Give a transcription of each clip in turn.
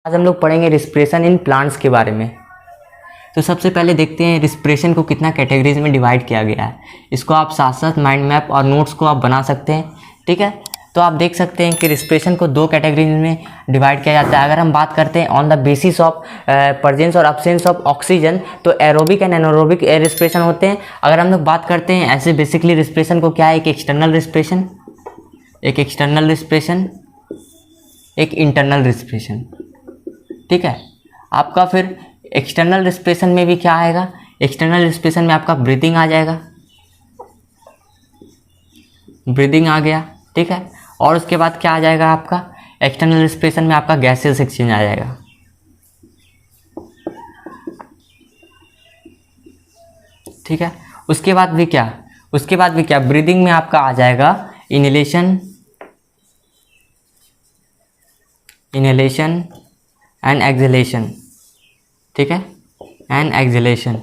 आज हम लोग पढ़ेंगे रिस्पिरेशन इन प्लांट्स के बारे में। तो सबसे पहले देखते हैं रिस्पिरेशन को कितना कैटेगरीज में डिवाइड किया गया है। इसको आप साथ साथ माइंड मैप और नोट्स को आप बना सकते हैं, ठीक है। तो आप देख सकते हैं कि रिस्पिरेशन को दो कैटेगरीज में डिवाइड किया जाता है। अगर हम बात करते हैं on the basis of presence और अब्सेंस ऑफ ऑक्सीजन, तो एरोबिक एंड एनारोबिक रिस्पिरेशन होते हैं। अगर हम लोग बात करते हैं ऐसे बेसिकली रिस्पिरेशन को क्या है, एक एक्सटर्नल रिस्पिरेशन, एक एक्सटर्नल रिस्पिरेशन, एक इंटरनल रिस्पिरेशन, ठीक है। आपका फिर एक्सटर्नल रिस्पिरेशन में भी क्या आएगा, एक्सटर्नल रिस्पिरेशन में आपका ब्रीदिंग आ जाएगा, ब्रीदिंग आ गया, ठीक है। और उसके बाद क्या आ जाएगा आपका, एक्सटर्नल रिस्पिरेशन में आपका गैसेस एक्सचेंज आ जाएगा, ठीक है। उसके बाद भी क्या, उसके बाद भी क्या, ब्रीदिंग में आपका आ जाएगा इनहेलेशन, इनहेलेशन एंड एक्सहेलेशन, ठीक है, एंड एक्सहेलेशन,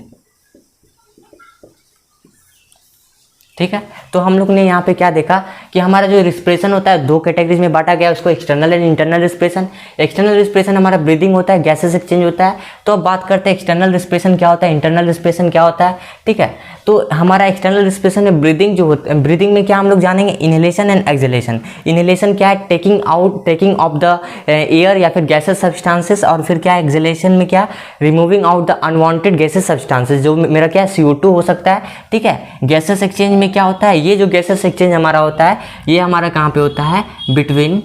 ठीक है। तो हम लोग ने यहाँ पे क्या देखा कि हमारा जो रिस्पिरेशन होता है दो कैटेगरीज में बांटा गया है, उसको external and internal respiration. External respiration हमारा ब्रीदिंग होता है, गैसेस एक्सचेंज होता है। तो अब बात करते हैं एक्सटर्नल रिस्पिरेशन क्या होता है, इंटरनल रिस्पिरेशन क्या होता है, ठीक है। तो हमारा एक्सटर्नल रिस्पिरेशन में ब्रीदिंग जो होता है, ब्रीदिंग में क्या हम लोग जानेंगे, इनहेलेशन एंड एक्सहेलेशन। इनहेलेशन क्या है, टेकिंग ऑफ द एयर या फिर गैसेस सब्सटेंसेस, और फिर क्या है एक्सहेलेशन में क्या, removing out the unwanted gases substances, जो मेरा क्या है CO2 हो सकता है, ठीक है। गैसेस एक्सचेंज में क्या होता है, ये जो गैसेस एक्सचेंज हमारा होता है ये हमारा कहाँ पे होता है, बिटवीन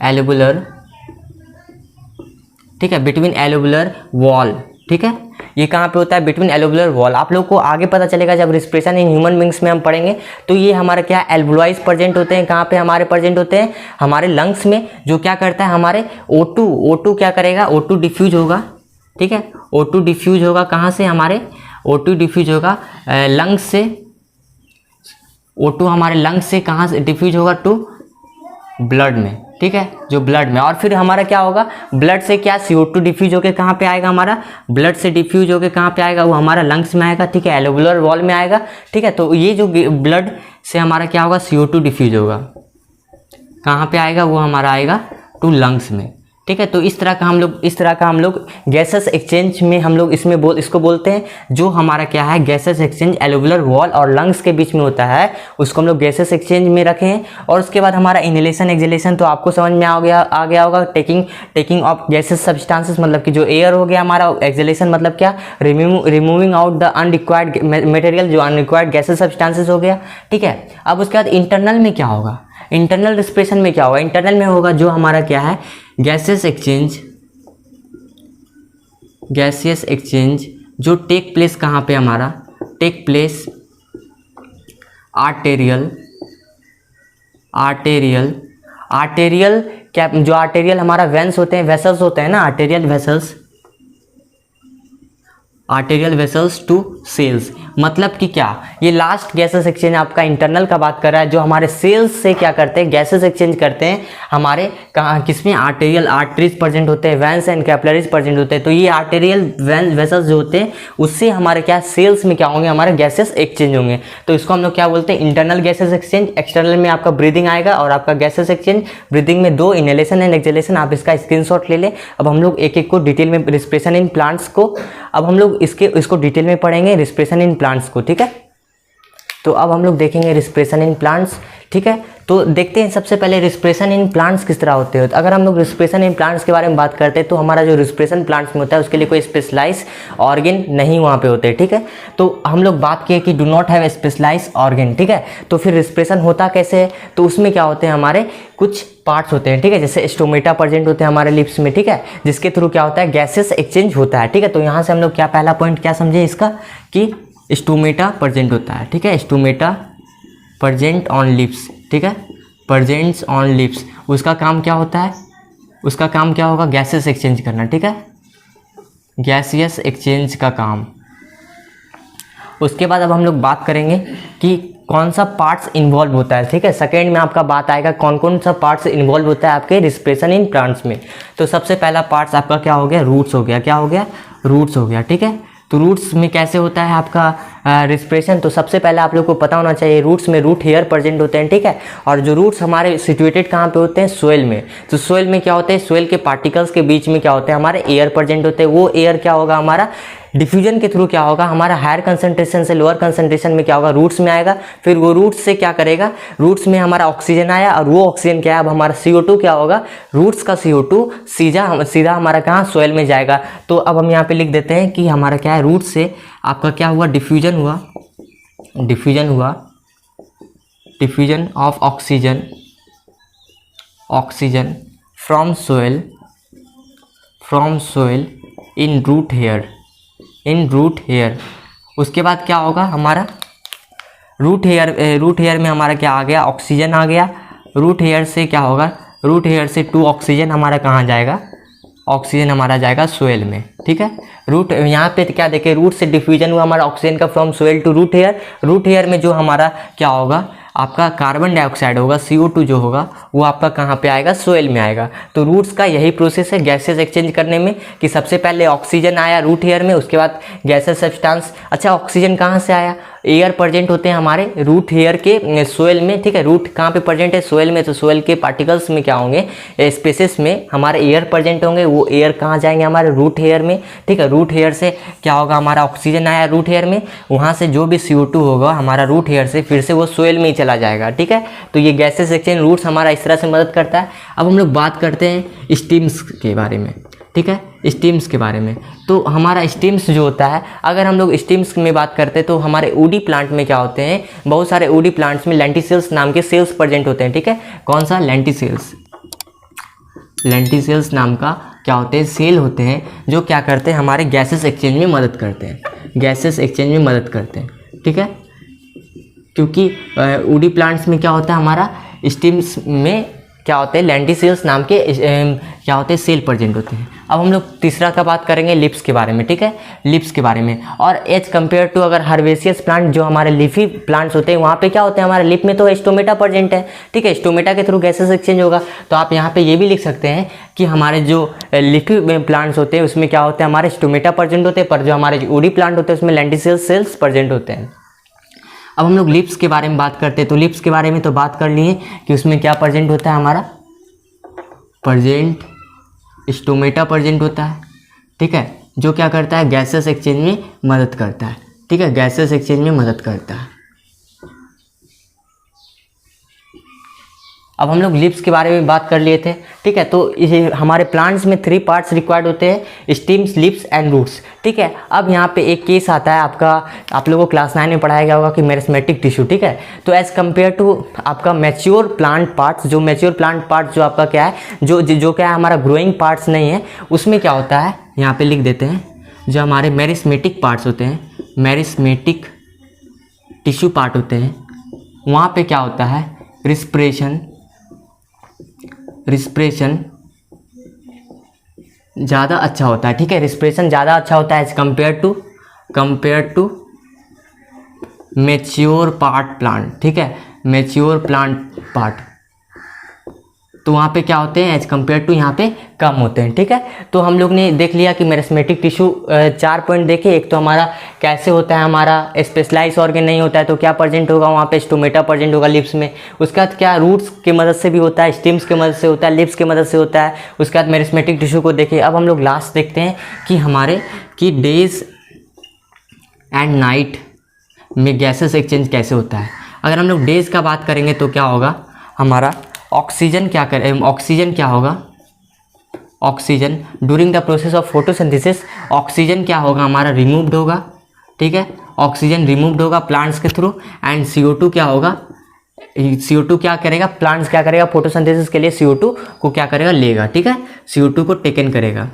एल्वेओलर, ठीक है, बिटवीन एल्वेओलर वॉल, ठीक है। ये कहाँ पे होता है, बिटवीन एल्वेओलर वॉल। आप लोग को आगे पता चलेगा जब रिस्पिरेशन इन ह्यूमन बींग्स में हम पढ़ेंगे। तो ये हमारे क्या एल्वेओलाइज प्रेजेंट होते हैं, कहाँ पे हमारे प्रेजेंट होते हैं, हमारे लंग्स में। जो क्या करता है, हमारे O2 क्या करेगा, O2 डिफ्यूज होगा, ठीक है। O2 डिफ्यूज होगा कहाँ से, हमारे O2 डिफ्यूज होगा लंग्स से। O2 हमारे लंग्स से कहाँ से डिफ्यूज होगा, टू ब्लड में, ठीक है, जो ब्लड में। और फिर हमारा क्या होगा, ब्लड से क्या CO2 डिफ्यूज होकर कहाँ पे आएगा, हमारा ब्लड से डिफ्यूज होकर कहाँ पे आएगा, वो हमारा लंग्स में आएगा, ठीक है, एल्वेओलर वॉल में आएगा, ठीक है। तो ये जो ब्लड से हमारा क्या होगा, CO2 डिफ्यूज होगा, कहाँ पे आएगा, वो हमारा आएगा टू लंग्स में, ठीक है। तो इस तरह का हम लोग गैसेस एक्सचेंज में हम लोग इसको बोलते हैं, जो हमारा क्या है गैसेस एक्सचेंज एल्वेओलर वॉल और लंग्स के बीच में होता है, उसको हम लोग गैसेस एक्सचेंज में रखे हैं। और उसके बाद हमारा इनहेलेशन एक्सहेलेशन तो आपको समझ में आ गया होगा, टेकिंग ऑफ गैसेस सब्सटेंसेस मतलब कि जो एयर हो गया हमारा, एक्सहेलेशन मतलब क्या, removing out the unrequired material, जो अनरिक्वायर्ड गैसेस सब्सटेंसेस हो गया, ठीक है। अब उसके बाद इंटरनल में क्या होगा, इंटरनल रिस्पिरेशन में क्या होगा, इंटरनल में होगा जो हमारा क्या है गैसेस एक्सचेंज जो टेक प्लेस कहाँ पे, हमारा टेक प्लेस आर्टेरियल क्या, जो आर्टेरियल हमारा वेंस होते हैं, वेसल्स होते हैं ना, आर्टेरियल वेसल्स टू सेल्स। मतलब कि क्या, ये लास्ट गैसेस एक्सचेंज आपका इंटरनल का बात कर रहा है, जो हमारे सेल्स से क्या करते हैं, गैसेस एक्सचेंज करते हैं हमारे कहाँ, किसमें, आर्टेरियल आर्टरीज प्रेजेंट होते हैं, वेंस एंड कैपिलरीज प्रेजेंट होते हैं। तो ये आर्टेरियल वेसल्स जो होते हैं उससे हमारे क्या सेल्स में क्या होंगे, हमारे गैसेस एक्सचेंज होंगे। तो इसको हम लोग क्या बोलते हैं, इंटरनल गैसेस एक्सचेंज। एक्सटर्नल में आपका ब्रीदिंग आएगा और आपका गैसेस एक्सचेंज, ब्रीदिंग में दो, इनहेलेशन एंड एक्सहेलेशन। आप इसका स्क्रीनशॉट ले लें। अब हम लोग एक एक को डिटेल में, रिस्पिरेशन इन प्लांट्स को अब हम लोग इसको डिटेल में पढ़ेंगे, रिस्पिरेशन इन प्लांट्स को, ठीक है। तो अब हम लोग देखेंगे रिस्पिरेशन इन प्लांट्स, ठीक है। तो देखते हैं सबसे पहले रिस्पिरेशन इन प्लांट्स किस तरह होते हैं। अगर हम लोग रिस्पिरेशन इन प्लांट्स के बारे में बात करते हैं तो हमारा जो रिस्पिरेशन प्लांट्स में होता है उसके लिए कोई स्पेशलाइज ऑर्गन नहीं वहाँ पे होते, ठीक है। तो हम लोग बात किए कि do not have a specialise organ, ठीक है। तो फिर रिस्पिरेशन होता कैसे है, तो उसमें क्या होते हैं, हमारे कुछ पार्ट्स होते हैं, ठीक है। जैसे स्टोमेटा प्रेजेंट होते हैं हमारे लिप्स में, ठीक है, जिसके थ्रू क्या होता है, गैसेस एक्सचेंज होता है, ठीक है। तो यहाँ से हम लोग क्या पहला पॉइंट क्या समझे इसका, कि स्टोमेटा प्रेजेंट होता है, ठीक है, स्टोमेटा प्रेजेंट ऑन लिप्स, ठीक है, प्रेजेंट्स ऑन लिप्स। उसका काम क्या होता है, उसका काम क्या होगा, गैसेस एक्सचेंज करना, ठीक है, गैसियस एक्सचेंज का काम। उसके बाद अब हम लोग बात करेंगे कि कौन सा पार्ट्स इन्वॉल्व होता है, ठीक है। सेकेंड में आपका बात आएगा कौन कौन सा पार्ट्स इन्वॉल्व होता है आपके रिस्पिरेशन इन प्लांट्स में। तो सबसे पहला पार्ट्स आपका क्या हो गया, रूट्स हो गया, क्या हो गया, रूट्स हो गया, ठीक है। तो रूट्स में कैसे होता है आपका रिस्पिरेशन, तो सबसे पहले आप लोग को पता होना चाहिए रूट्स में रूट हेयर प्रेजेंट होते हैं, ठीक है। और जो रूट्स हमारे सिचुएटेड कहाँ पे होते हैं, सोइल में। तो सोइल में क्या होते हैं, सोइल के पार्टिकल्स के बीच में क्या होते हैं, हमारे एयर प्रेजेंट होते हैं। वो एयर क्या होगा हमारा, डिफ्यूजन के थ्रू क्या होगा, हमारा हायर कंसंट्रेशन से लोअर कंसंट्रेशन में क्या होगा, रूट्स में आएगा। फिर वो रूट्स से क्या करेगा, रूट्स में हमारा ऑक्सीजन आया और वो ऑक्सीजन क्या है, अब हमारा CO2 क्या होगा, रूट्स का CO2 सीधा हमारा कहाँ, सोइल में जाएगा। तो अब हम यहाँ पे लिख देते हैं कि हमारा क्या है, रूट से आपका क्या हुआ, डिफ्यूजन हुआ, diffusion of oxygen from soil in root hair. उसके बाद क्या होगा हमारा, रूट हेयर में हमारा क्या आ गया, ऑक्सीजन आ गया। रूट हेयर से क्या होगा, रूट हेयर से 2 ऑक्सीजन हमारा कहाँ जाएगा, ऑक्सीजन हमारा जाएगा सोइल में, ठीक है। रूट यहाँ पे क्या देखें, रूट से डिफ्यूजन हुआ हमारा ऑक्सीजन का from soil to root hair. Root hair में जो हमारा क्या होगा, आपका कार्बन डाइऑक्साइड होगा, CO2 जो होगा वो आपका कहाँ पे आएगा, सोइल में आएगा। तो रूट्स का यही प्रोसेस है गैसेस एक्सचेंज करने में, कि सबसे पहले ऑक्सीजन आया रूट हेयर में, उसके बाद गैसेस सब्सटेंस। अच्छा, ऑक्सीजन कहाँ से आया, एयर प्रेजेंट होते हैं हमारे रूट हेयर के सोइल में, ठीक है। रूट कहाँ पे प्रेजेंट है, सोइल में। तो सोइल के पार्टिकल्स में क्या होंगे, स्पेसेस में हमारे एयर प्रेजेंट होंगे। वो एयर कहाँ जाएंगे, हमारे रूट हेयर में, ठीक है। रूट हेयर से क्या होगा, हमारा ऑक्सीजन आया रूट हेयर में, वहाँ से जो भी CO2 होगा हमारा रूट हेयर से फिर से वो सोइल में ही चला जाएगा, ठीक है। तो ये गैसेस एक्सचेंज रूट्स हमारा इस तरह से मदद करता है। अब हम लोग बात करते हैं स्टीम्स के बारे में, ठीक है, स्टीम्स के बारे में। तो हमारा स्टीम्स जो होता है, अगर हम लोग स्टीम्स में बात करते हैं तो हमारे वुडी प्लांट में क्या होते हैं, बहुत सारे वुडी प्लांट्स में लेंटिसेल्स नाम के सेल्स प्रेजेंट होते हैं, ठीक है। कौन सा, लेंटिसेल्स नाम का क्या होते हैं, सेल होते हैं, जो क्या करते हैं, हमारे गैसेस एक्सचेंज में मदद करते हैं, ठीक है। क्योंकि वुडी प्लांट्स में क्या होता है, हमारा स्टीम्स में क्या होते हैं, लेंटिसेल्स नाम के क्या होते हैं, सेल प्रेजेंट होते हैं। अब हम लोग तीसरा का बात करेंगे लिप्स के बारे में, ठीक है, लिप्स के बारे में। और एज कम्पेयर टू अगर हर्बेसियस प्लांट, जो हमारे लीफी प्लांट्स होते हैं, वहाँ पे क्या होते हैं, हमारे लिप में तो स्टोमेटा प्रेजेंट है, ठीक है। स्टोमेटा के थ्रू गैसेस एक्सचेंज होगा। तो आप यहाँ पे ये भी लिख सकते हैं कि हमारे जो लीफी प्लांट्स होते हैं उसमें क्या होते हैं, हमारे स्टोमेटा प्रेजेंट होते हैं, पर जो हमारे वुडी प्लांट होते हैं उसमें लेंटिसेल्स सेल्स प्रेजेंट होते हैं। अब हम लोग लिप्स के बारे में बात करते हैं। तो लिप्स के बारे में तो बात कर लिए कि उसमें क्या प्रेजेंट होता है, हमारा स्टोमेटा प्रेजेंट होता है, ठीक है, जो क्या करता है, गैसेस एक्सचेंज में मदद करता है, ठीक है, गैसेस एक्सचेंज में मदद करता है। अब हम लोग लिप्स के बारे में बात कर लिए थे, ठीक है। तो ये हमारे प्लांट्स में 3 पार्ट्स रिक्वायर्ड होते हैं, स्टीम्स, लिप्स एंड रूट्स, ठीक है। अब यहाँ पे एक केस आता है आपका, आप लोगों को क्लास 9 में पढ़ाया गया होगा कि मेरिस्मेटिक टिश्यू, ठीक है। तो एज कम्पेयर टू आपका मैच्योर प्लांट पार्ट्स, जो मैच्योर प्लांट पार्ट्स जो आपका क्या है, जो क्या है, हमारा ग्रोइंग पार्ट्स नहीं है, उसमें क्या होता है, यहाँ पे लिख देते हैं, जो हमारे मेरिस्मेटिक पार्ट्स होते हैं, मेरिस्मेटिक टिश्यू पार्ट होते हैं, वहाँ पे क्या होता है, रिस्पिरेशन ज़्यादा अच्छा होता है, ठीक है। रिस्पिरेशन ज़्यादा अच्छा होता है as compare to mature part plant, ठीक है, मैच्योर प्लांट पार्ट। तो वहाँ पे क्या होते हैं, एज कंपेयर टू यहाँ पे कम होते हैं, ठीक है। तो हम लोग ने देख लिया कि मेरिस्मेटिक टिश्यू 4 पॉइंट देखे। एक तो हमारा कैसे होता है, हमारा स्पेशलाइज ऑर्गन नहीं होता है तो क्या प्रेजेंट होगा, वहाँ पे स्टोमेटा प्रेजेंट होगा लिप्स में। उसके बाद क्या, रूट्स की मदद से भी होता है, स्टिम्स की मदद से होता है, लिप्स की मदद से होता है। उसके बाद मेरिस्मेटिक टिश्यू को देखे। अब हम लोग लास्ट देखते हैं कि हमारे कि डेज एंड नाइट में गैसेस एक्सचेंज कैसे होता है। अगर हम लोग डेज का बात करेंगे तो क्या होगा, हमारा ऑक्सीजन क्या होगा, oxygen during the process of photosynthesis oxygen क्या होगा, हमारा रिमूव्ड होगा, ठीक है, ऑक्सीजन रिमूव्ड होगा प्लांट्स के थ्रू। एंड CO2 क्या होगा, CO2 क्या करेगा, प्लांट्स क्या करेगा, फोटोसिंथेसिस के लिए CO2 को क्या करेगा, लेगा, ठीक है, CO2 को टेकन करेगा।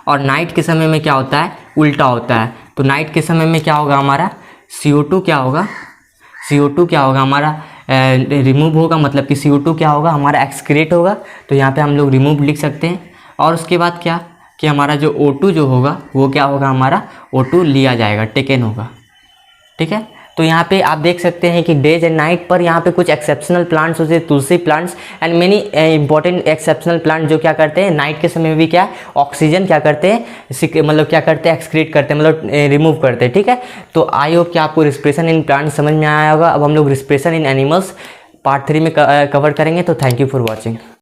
और नाइट के समय में क्या होता है, उल्टा होता है। तो नाइट के समय में क्या होगा, हमारा CO2 क्या होगा हमारा रिमूव होगा, मतलब कि CO2 क्या होगा, हमारा एक्सक्रीट होगा। तो यहाँ पे हम लोग रिमूव लिख सकते हैं। और उसके बाद क्या कि हमारा जो O2 जो होगा वो क्या होगा, हमारा O2 लिया जाएगा, टेकन होगा, ठीक है। तो यहाँ पे आप देख सकते हैं कि डेज एंड नाइट पर यहाँ पे कुछ एक्सेप्शनल प्लांट्स होते हैं, tulsi plants and many important exceptional plant जो क्या करते हैं नाइट के समय में भी क्या ऑक्सीजन क्या करते हैं, मतलब क्या करते हैं, एक्सक्रीट करते हैं, मतलब रिमूव करते हैं। ठीक है, तो आई होप कि आपको रिस्पिरेशन इन प्लांट समझ में आया होगा। अब हम लोग रिस्पिरेशन इन एनिमल्स पार्ट 3 में कवर करेंगे। तो थैंक यू फॉर वॉचिंग।